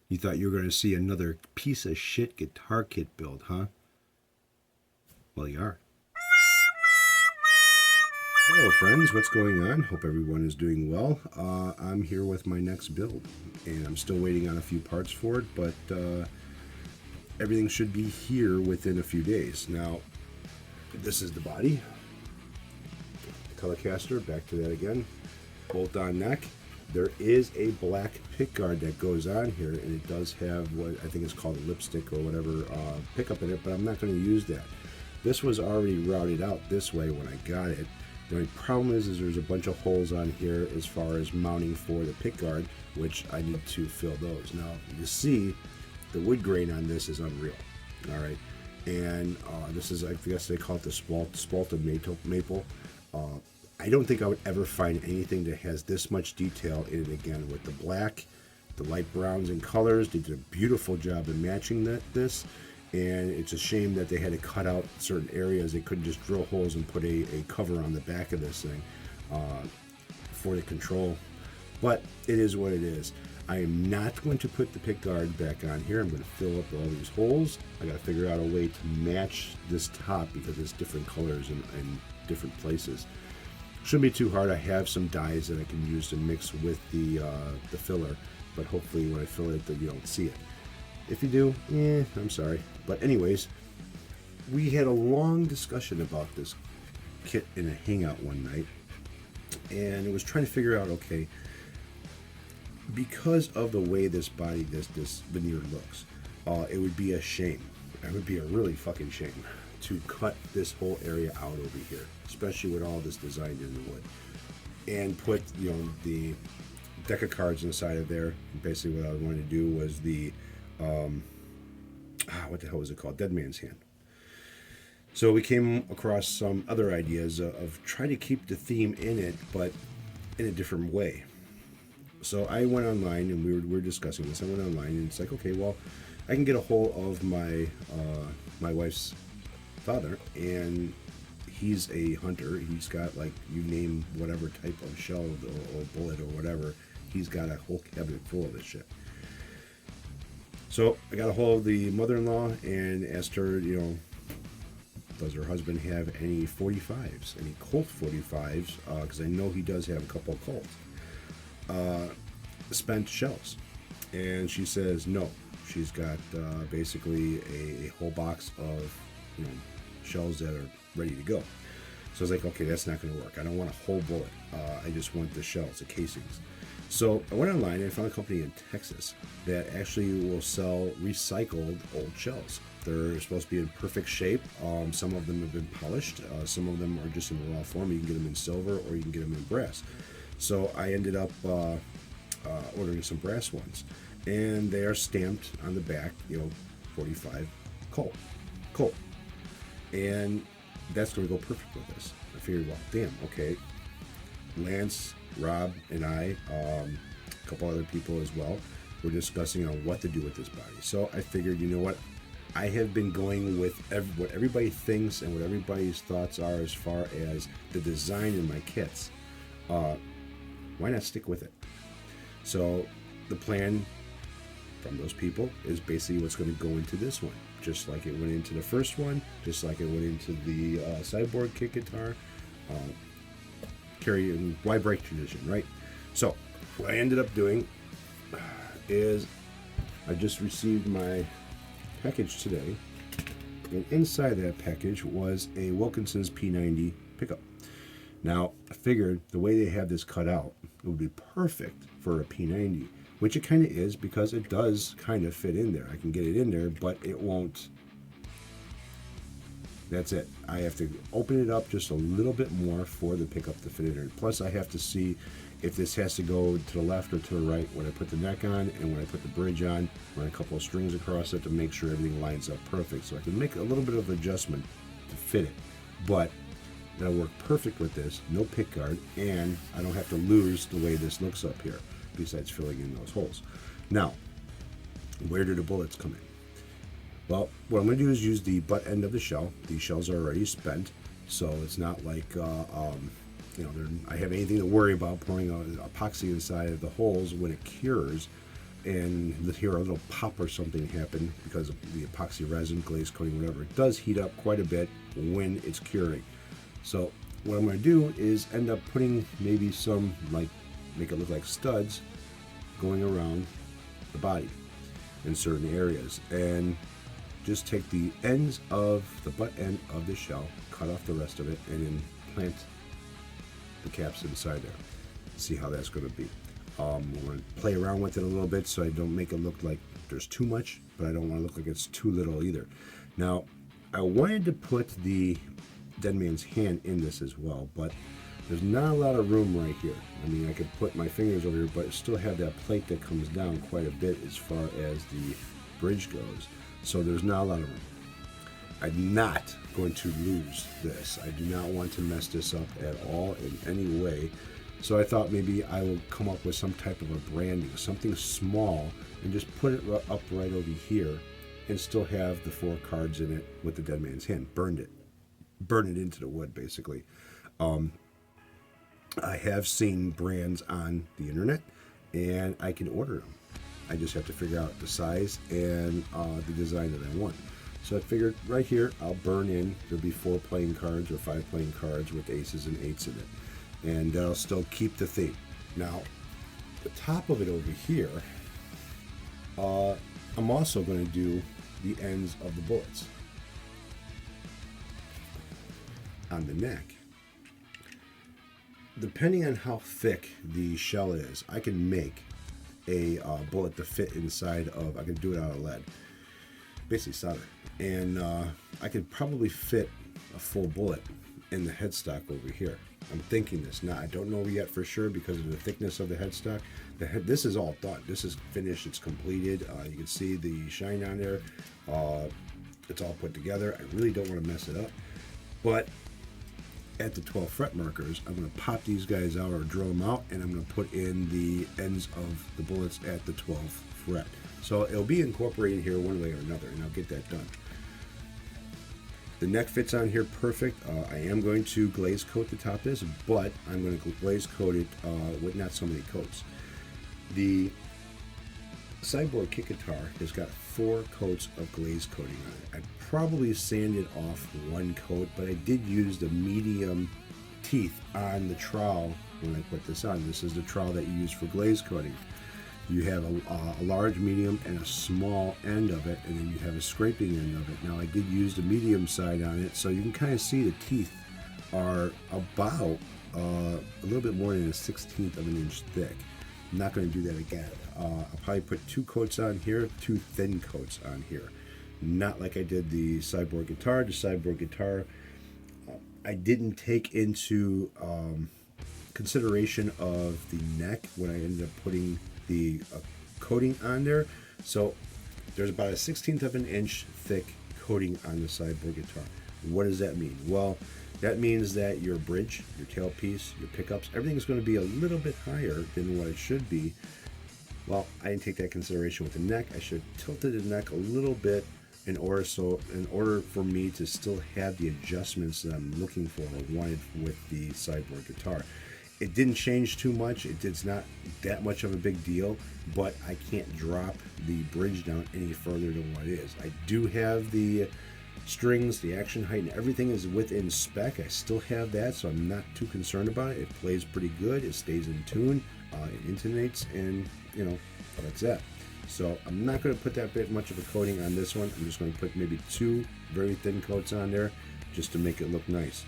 You thought you were going to see another piece of shit guitar kit build, huh? Well, you are. Hello, friends. What's going on? Hope everyone is doing well. I'm here with my next build, and I'm still waiting on a few parts for it, but everything should be here within a few days. Now, this is the body. Telecaster, back to that again. Bolt-on neck. There is a black pickguard that goes on here, and it does have what I think is called a lipstick or whatever pickup in it, but I'm not going to use that. This was already routed out this way when I got it. The only problem is there's a bunch of holes on here as far as mounting for the pickguard, which I need to fill those. Now, you see, the wood grain on this is unreal. All right, and this is, I guess they call it the spalted maple. I don't think I would ever find anything that has this much detail in it again with the black, the light browns and colors. They did a beautiful job in matching this. And it's a shame that they had to cut out certain areas. They couldn't just drill holes and put a cover on the back of this thing for the control. But it is what it is. I am not going to put the pick guard back on here. I'm going to fill up all these holes. I got to figure out a way to match this top because it's different colors in different places. Shouldn't be too hard. I have some dyes that I can use to mix with the filler, but hopefully when I fill it, that you don't see it. If you do, I'm sorry. But anyways, we had a long discussion about this kit in a hangout one night, and it was trying to figure out, okay, because of the way this body, this veneer looks, it would be a shame. It would be a really fucking shame to cut this whole area out over here, especially with all this designed in the wood, and put, you know, the deck of cards inside of there. Basically, what I wanted to do was the what the hell was it called? Dead Man's Hand. So we came across some other ideas of trying to keep the theme in it, but in a different way. So I went online and we were discussing this. I went online and it's like, okay, well, I can get a hold of my my wife's father, and he's a hunter. He's got, like, you name whatever type of shell or bullet or whatever. He's got a whole cabinet full of this shit. So I got a hold of the mother-in-law and asked her, you know, does her husband have any 45s, any Colt 45s? Because I know he does have a couple of Colts. Spent shells. And she says no. She's got basically a whole box of, you know, shells that are ready to go. So I was like, okay, that's not going to work. I don't want a whole bullet. I just want the shells, the casings. So I went online and I found a company in Texas that actually will sell recycled old shells. They're supposed to be in perfect shape. Some of them have been polished. Some of them are just in raw form. You can get them in silver or you can get them in brass. So I ended up ordering some brass ones. And they are stamped on the back, you know, 45 Colt. And that's going to go perfect with this. I figured, well, damn, okay. Lance, Rob, and I, a couple other people as well, were discussing on what to do with this body. So I figured, you know what? I have been going with what everybody thinks and what everybody's thoughts are as far as the design in my kits. Why not stick with it? So the plan from those people is basically what's going to go into this one. Just like it went into the first one, just like it went into the sideboard kit guitar. Carrying why break tradition, right? So what I ended up doing is I just received my package today, and inside that package was a Wilkinson's P90 pickup. Now I figured the way they have this cut out, it would be perfect for a P90, which it kind of is because it does kind of fit in there. I can get it in there, but it won't. That's it. I have to open it up just a little bit more for the pickup to fit in there. Plus, I have to see if this has to go to the left or to the right when I put the neck on and when I put the bridge on, run a couple of strings across it to make sure everything lines up perfect. So I can make a little bit of adjustment to fit it. But that'll work perfect with this, no pick guard, and I don't have to lose the way this looks up here, besides filling in those holes. Now, where do the bullets come in? Well, what I'm going to do is use the butt end of the shell. These shells are already spent, so it's not like you know, I have anything to worry about pouring epoxy inside of the holes when it cures and hear a little pop or something happen because of the epoxy resin, glaze coating, whatever. It does heat up quite a bit when it's curing. So what I'm going to do is end up putting maybe some, like, make it look like studs going around the body in certain areas, and just take the ends of the butt end of the shell, cut off the rest of it, and then plant the caps inside there. See how that's going to be. We're going to play around with it a little bit so I don't make it look like there's too much, but I don't want to look like it's too little either. Now, I wanted to put the Dead Man's Hand in this as well, but there's not a lot of room right here. I mean, I could put my fingers over here, but still have that plate that comes down quite a bit as far as the bridge goes. So there's not a lot of room. I'm not going to lose this. I do not want to mess this up at all in any way. So I thought maybe I would come up with some type of a branding, something small, and just put it up right over here and still have the 4 cards in it with the Dead Man's Hand. Burn it into the wood, basically. I have seen brands on the internet, and I can order them. I just have to figure out the size and the design that I want. So I figured right here, I'll burn in, there'll be 4 playing cards or 5 playing cards with aces and 8s in it. And that'll still keep the theme. Now, the top of it over here, I'm also going to do the ends of the bullets on the neck. Depending on how thick the shell is, I can make a bullet to fit inside of, I can do it out of lead, basically solder. And I could probably fit a full bullet in the headstock over here. I'm thinking this now. I don't know yet for sure because of the thickness of the headstock. This is all done. This is finished. It's completed. You can see the shine on there. It's all put together. I really don't want to mess it up. But at the 12 fret markers, I'm going to pop these guys out or drill them out, and I'm going to put in the ends of the bullets at the 12th fret. So it'll be incorporated here one way or another, and I'll get that done. The neck fits on here perfect. I am going to glaze coat the top of this, but I'm going to glaze coat it with not so many coats. The Cyborg kick guitar has got 4 coats of glaze coating on it. I probably sanded off 1 coat, but I did use the medium teeth on the trowel when I put this on. This is the trowel that you use for glaze coating. You have a large, medium, and a small end of it, and then you have a scraping end of it. Now, I did use the medium side on it, so you can kind of see the teeth are about a little bit more than a 1/16 of an inch thick. I'm not going to do that again. I'll probably put 2 coats on here, 2 thin coats on here. Not like I did the Cyborg guitar. The Cyborg guitar, I didn't take into consideration of the neck when I ended up putting the coating on there. So there's about a 1/16 of an inch thick coating on the Cyborg guitar. What does that mean? Well, that means that your bridge, your tailpiece, your pickups, everything is going to be a little bit higher than what it should be. Well, I didn't take that consideration with the neck. I should have tilted the neck a little bit in order for me to still have the adjustments that I'm looking for or wanted with the Cyborg guitar. It didn't change too much. It's not that much of a big deal, but I can't drop the bridge down any further than what it is. I do have the strings, the action height, and everything is within spec. I still have that, so I'm not too concerned about it. It plays pretty good. It stays in tune. It intonates, and that's that. So I'm not going to put that bit much of a coating on this one. I'm just going to put maybe 2 very thin coats on there just to make it look nice.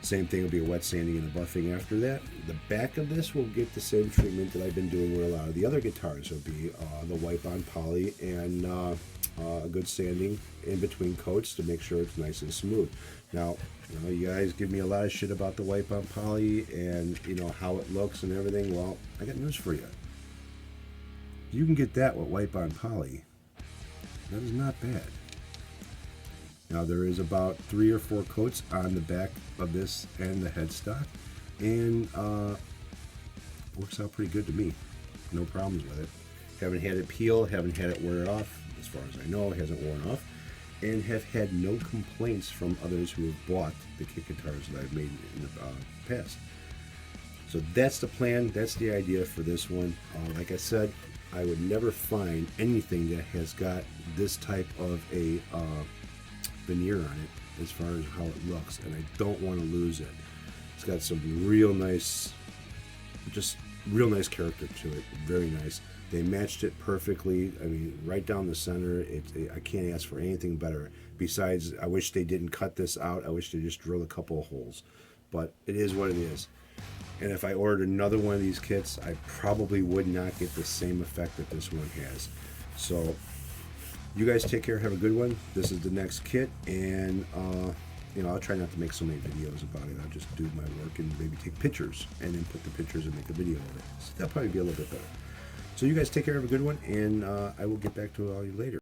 Same thing will be a wet sanding and a buffing after that. The back of this will get the same treatment that I've been doing with a lot of the other guitars. It'll be the wipe-on poly and a good sanding in between coats to make sure it's nice and smooth. Now, you guys give me a lot of shit about the wipe-on poly and how it looks and everything. Well, I got news for you. You can get that with wipe-on poly. That is not bad. Now, there is about 3 or 4 coats on the back of this and the headstock, and works out pretty good to me. No problems with it. Haven't had it peel, haven't had it wear off. As far as I know, it hasn't worn off, and have had no complaints from others who have bought the kick guitars that I've made in the past. So that's the plan. That's the idea for this one. Like I said, I would never find anything that has got this type of a veneer on it as far as how it looks, and I don't want to lose it. It's got some real nice, just real nice character to it. Very nice. They matched it perfectly. I mean, right down the center. I can't ask for anything better. Besides, I wish they didn't cut this out. I wish they just drilled a couple of holes. But it is what it is. And if I ordered another one of these kits, I probably would not get the same effect that this one has. So, you guys take care. Have a good one. This is the next kit. And, I'll try not to make so many videos about it. I'll just do my work and maybe take pictures and then put the pictures and make a video of it. So that'll probably be a little bit better. So you guys take care, have a good one, and I will get back to all you later.